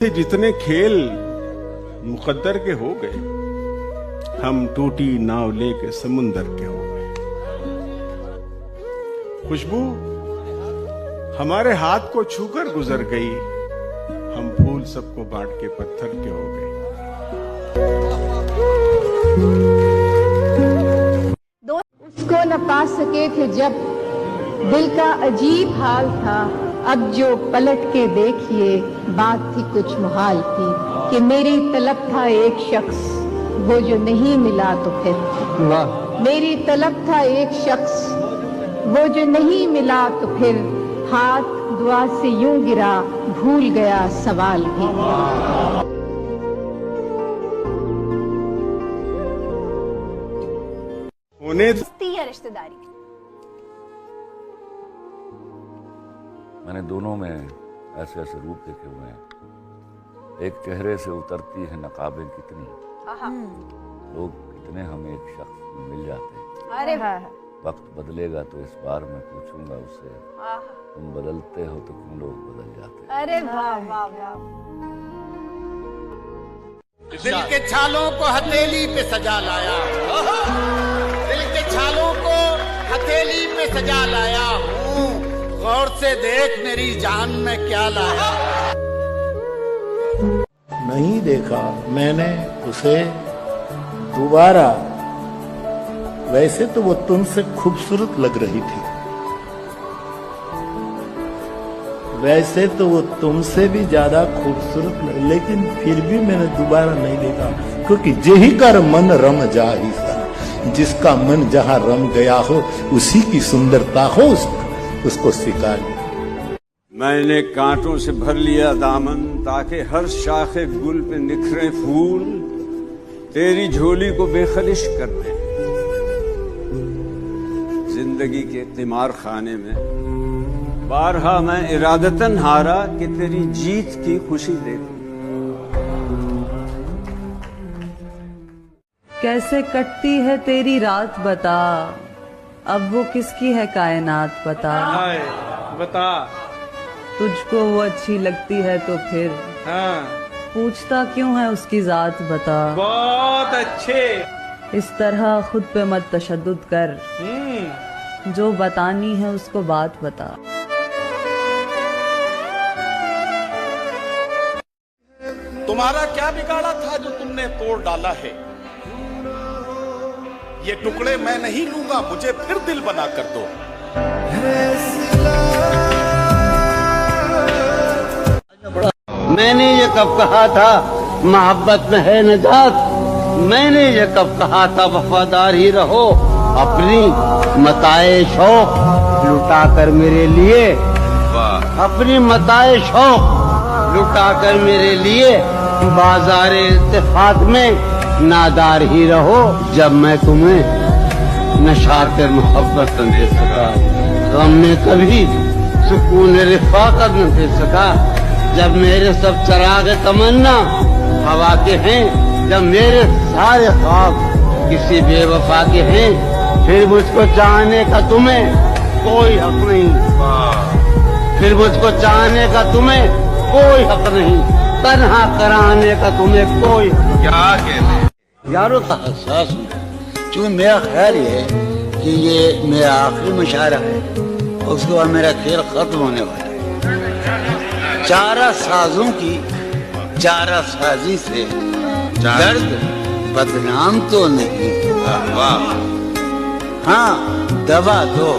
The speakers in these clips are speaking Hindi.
जितने खेल मुकद्दर के हो गए, हम टूटी नाव लेके समुंदर के हो गए। खुशबू हमारे हाथ को छूकर गुजर गई, हम फूल सबको बांट के पत्थर के हो गए। उसको न पा सके थे जब दिल का अजीब हाल था, अब जो पलट के देखिए बात थी कुछ मुहाल थी कि मेरी तलब था एक शख्स वो जो नहीं मिला तो फिर मेरी तलब था एक शख्स वो जो नहीं मिला तो फिर हाथ दुआ से यूं गिरा भूल गया सवाल भी। या रिश्तेदारी मैंने दोनों में ऐसे ऐसे रूप देखे हुए हैं। एक चेहरे से उतरती है नकाबें कितनी, लोग कितने हमें एक शख्स में मिल जाते हैं। अरे वक्त बदलेगा तो इस बार मैं पूछूंगा उससे, तुम बदलते हो तो क्यों लोग बदल जाते हैं। अरे वाह वाह वाह। दिल के छालों को हथेली पे सजा लाया, दिल के छालों को हथेली पे सजा लाया हूँ, गौर से देख मेरी जान में क्या लाया। नहीं देखा मैंने उसे दोबारा, वैसे तो वो तुमसे खूबसूरत लग रही थी, वैसे तो वो तुमसे भी ज्यादा खूबसूरत लग, लेकिन फिर भी मैंने दोबारा नहीं देखा, क्योंकि जेही कर मन रम जा ही सा, जिसका मन जहाँ रम गया हो उसी की सुंदरता हो उसको स्वीकार। मैंने कांटों से भर लिया दामन ताकि हर शाखे गुल पे निखरे फूल तेरी झोली को बेखलिश कर दे। जिंदगी के तिमार खाने में बारहा मैं इरादतन हारा कि तेरी जीत की खुशी देखूं। कैसे कटती है तेरी रात बता, अब वो किसकी है कायनात बता। बता तुझको वो अच्छी लगती है तो फिर पूछता क्यों है उसकी जात बता। बहुत अच्छे। इस तरह खुद पे मत तशद्दुद कर, जो बतानी है उसको बात बता। तुम्हारा क्या बिगाड़ा था जो तुमने तोड़ डाला है, ये टुकड़े मैं नहीं लूंगा, मुझे फिर दिल बना कर दो। मैंने ये कब कहा था मोहब्बत में है नजात, मैंने ये कब कहा था वफादार ही रहो, अपनी मताए शौक लुटा कर मेरे लिए, अपनी मताए शौक लुटा कर मेरे लिए, बाजारे इत्तेफाक में नादार ही रहो। जब मैं तुम्हें नशाते मोहब्बत न दे सका, गम में कभी सुकून रिफाकत न दे सका, जब मेरे सब चराग तमन्ना हवा के हैं, जब मेरे सारे ख्वाब किसी बेवफा के हैं, फिर मुझको चाहने का तुम्हें कोई हक नहीं, फिर मुझको चाहने का तुम्हें कोई हक नहीं, तन्हा कराने का तुम्हें कोई क्या कहते यारों का एहसास हुआ। चूँकि मेरा ख्याल ये है कि ये मेरा आखिरी मुशायरा है, उसके बाद मेरा खेल खत्म होने वाला है। चारा साजों की चारा साजी से दर्द बदनाम तो नहीं, हाँ दवा दो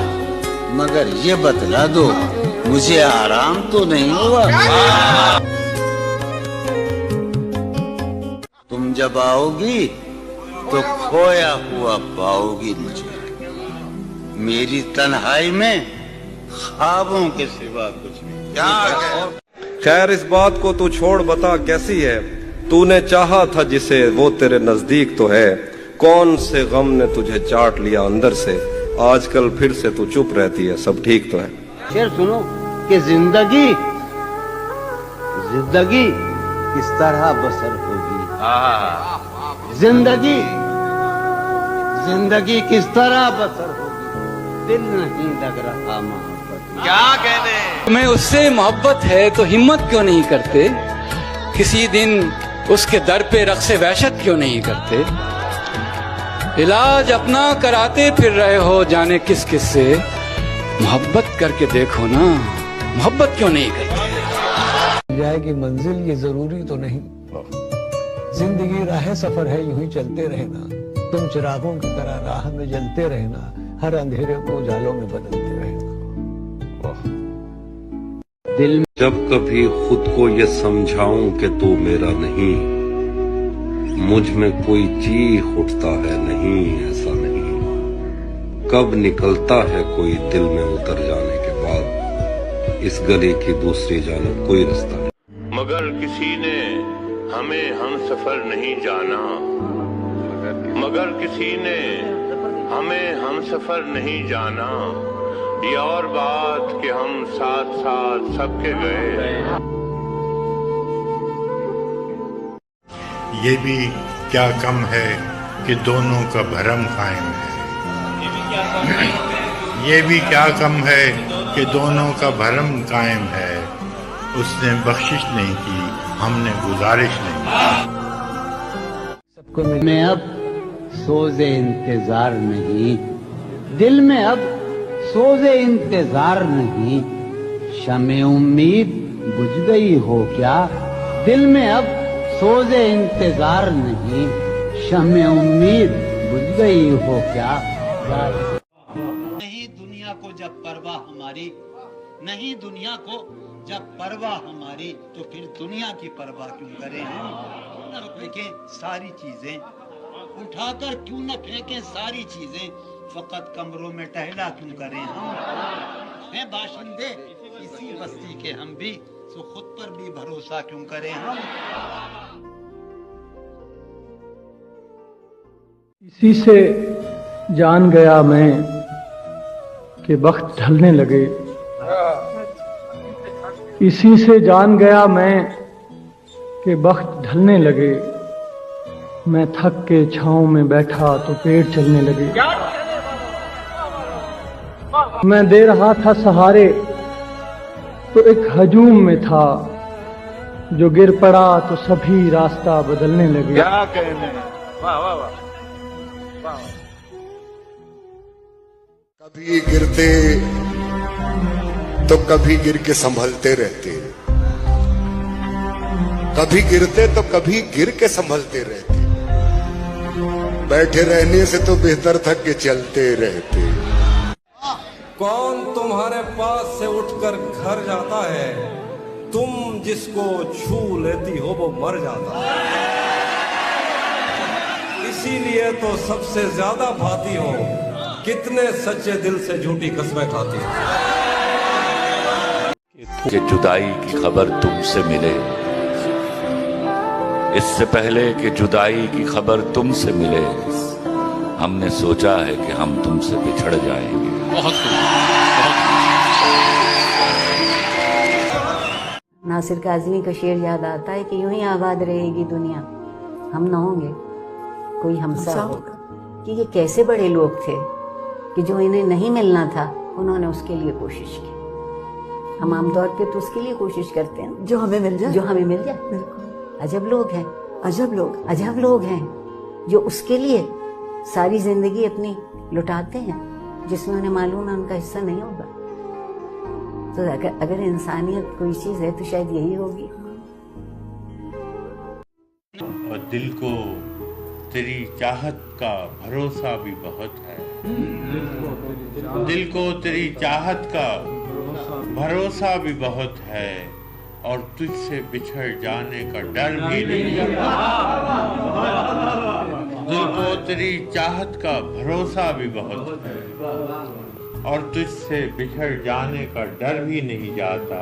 मगर ये बतला दो मुझे आराम तो नहीं हुआ। तुम जब आओगी तो खोया हुआ पाओगी मुझे, मेरी तन्हाई में ख्वाबों के सिवा कुछ नहीं। खैर इस बात को तू छोड़, बता कैसी है, तूने चाहा था जिसे वो तेरे नजदीक तो है, कौन से गम ने तुझे चाट लिया अंदर से, आजकल फिर से तू चुप रहती है, सब ठीक तो है। शेर सुनो कि जिंदगी जिंदगी किस तरह बसर होगी, जिंदगी जिंदगी किस तरह बसर होगी, दिल नहीं लग रहा मोहब्बत। क्या कहने तुम्हें उससे मोहब्बत है तो हिम्मत क्यों नहीं करते किसी दिन उसके दर पे रक़्स वहशत क्यों नहीं करते? इलाज अपना कराते फिर रहे हो जाने किस किस से, मोहब्बत करके देखो ना, मोहब्बत क्यों नहीं करते? जाएगी मंजिल ये जरूरी तो नहीं, जिंदगी राह सफर है, यूं ही चलते रहना, तुम चिरागों की तरह राह में जलते रहना, हर अंधेरे को उजालों में बदलते रहना। दिल जब कभी खुद को ये समझाऊं कि तू मेरा नहीं, मुझ में कोई चीख उठता है नहीं ऐसा नहीं, कब निकलता है कोई दिल में उतर जाने के बाद, इस गली की दूसरी जानब कोई रास्ता नहीं। मगर किसी ने हमें हम सफर नहीं जाना, मगर किसी ने हमें हम सफर नहीं जाना, ये और बात कि हम साथ साथ सबके गए। ये भी क्या कम है कि दोनों का भरम कायम है, ये भी क्या कम है कि दोनों का भरम कायम है, उसने बख्शिश नहीं की, हमने गुजारिश नहीं की। में अब सोज़े इंतजार नहीं, दिल में अब सोज़े इंतजार नहीं, शमे उम्मीद बुझ गई हो क्या, दिल में अब सोज़े इंतजार नहीं, शमे उम्मीद बुझ गई हो क्या। नहीं दुनिया को जब परवाह हमारी, नहीं दुनिया को जब परवाह हमारी, तो फिर दुनिया की परवाह क्यों करें हम, क्यों न फेंकें सारी चीजें, उठाकर क्यों न फेंकें सारी चीजें, फकत कमरों में टहला क्यों करें हम, हैं बाशिंदे इसी बस्ती के हम भी, तो खुद पर भी भरोसा क्यों करें हम। इसी से जान गया मैं कि वक्त ढलने लगे, इसी से जान गया मैं कि वक्त ढलने लगे, मैं थक के छांव में बैठा तो पेड़ चलने लगे, मैं दे रहा था सहारे तो एक हजूम में था, जो गिर पड़ा तो सभी रास्ता बदलने लगे। क्या कहने, वाह वाह वाह। कभी गिरते तो कभी गिर के संभलते रहते, कभी गिरते तो कभी गिर के संभलते रहते, बैठे रहने से तो बेहतर था कि चलते रहते। कौन तुम्हारे पास से उठकर घर जाता है, तुम जिसको छू लेती हो वो मर जाता है, इसीलिए तो सबसे ज्यादा भाती हो, कितने सच्चे दिल से झूठी कस्में खाती हो। कि जुदाई की खबर तुमसे मिले, इससे पहले कि जुदाई की खबर तुमसे मिले, हमने सोचा है कि हम तुमसे बिछड़ जाएंगे। नासिर काज़मी का शेर याद आता है कि यूं ही आबाद रहेगी दुनिया, हम न होंगे कोई हमसा होगा। कि ये कैसे बड़े लोग थे कि जो इन्हें नहीं मिलना था उन्होंने उसके लिए कोशिश की। हम आमतौर पे तो उसके लिए कोशिश करते हैं जो हमें मिल जाए, जो हमें मिल जाए। बिल्कुल अजब लोग हैं, अजब लोग हैं जो उसके लिए सारी जिंदगी अपनी लुटाते हैं जिसमें उन्हें मालूम है उनका हिस्सा नहीं होगा। तो अगर इंसानियत कोई चीज है तो शायद यही होगी। और दिल को तेरी चाहत का भरोसा भी बहुत है, दिल को तेरी चाहत का भरोसा भी बहुत है, और तुझसे बिछड़ जाने का डर भी नहीं। दिल को तेरी चाहत का भरोसा भी बहुत है, और तुझसे बिछड़ जाने का डर भी नहीं जाता।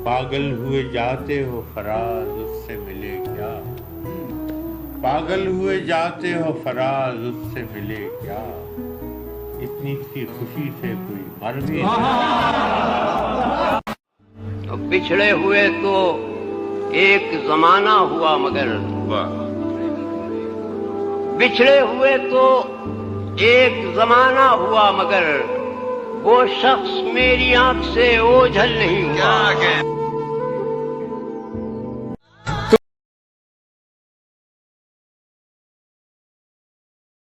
पागल हुए जाते हो फराज, उससे मिले क्या? पागल हुए जाते हो फराज, उससे मिले क्या? इतनी सी खुशी से कोई मर भी नहीं। बिछड़े हुए तो एक जमाना हुआ मगर, बिछड़े हुए तो एक जमाना हुआ मगर, वो शख्स मेरी आंख से ओझल नहीं हुआ।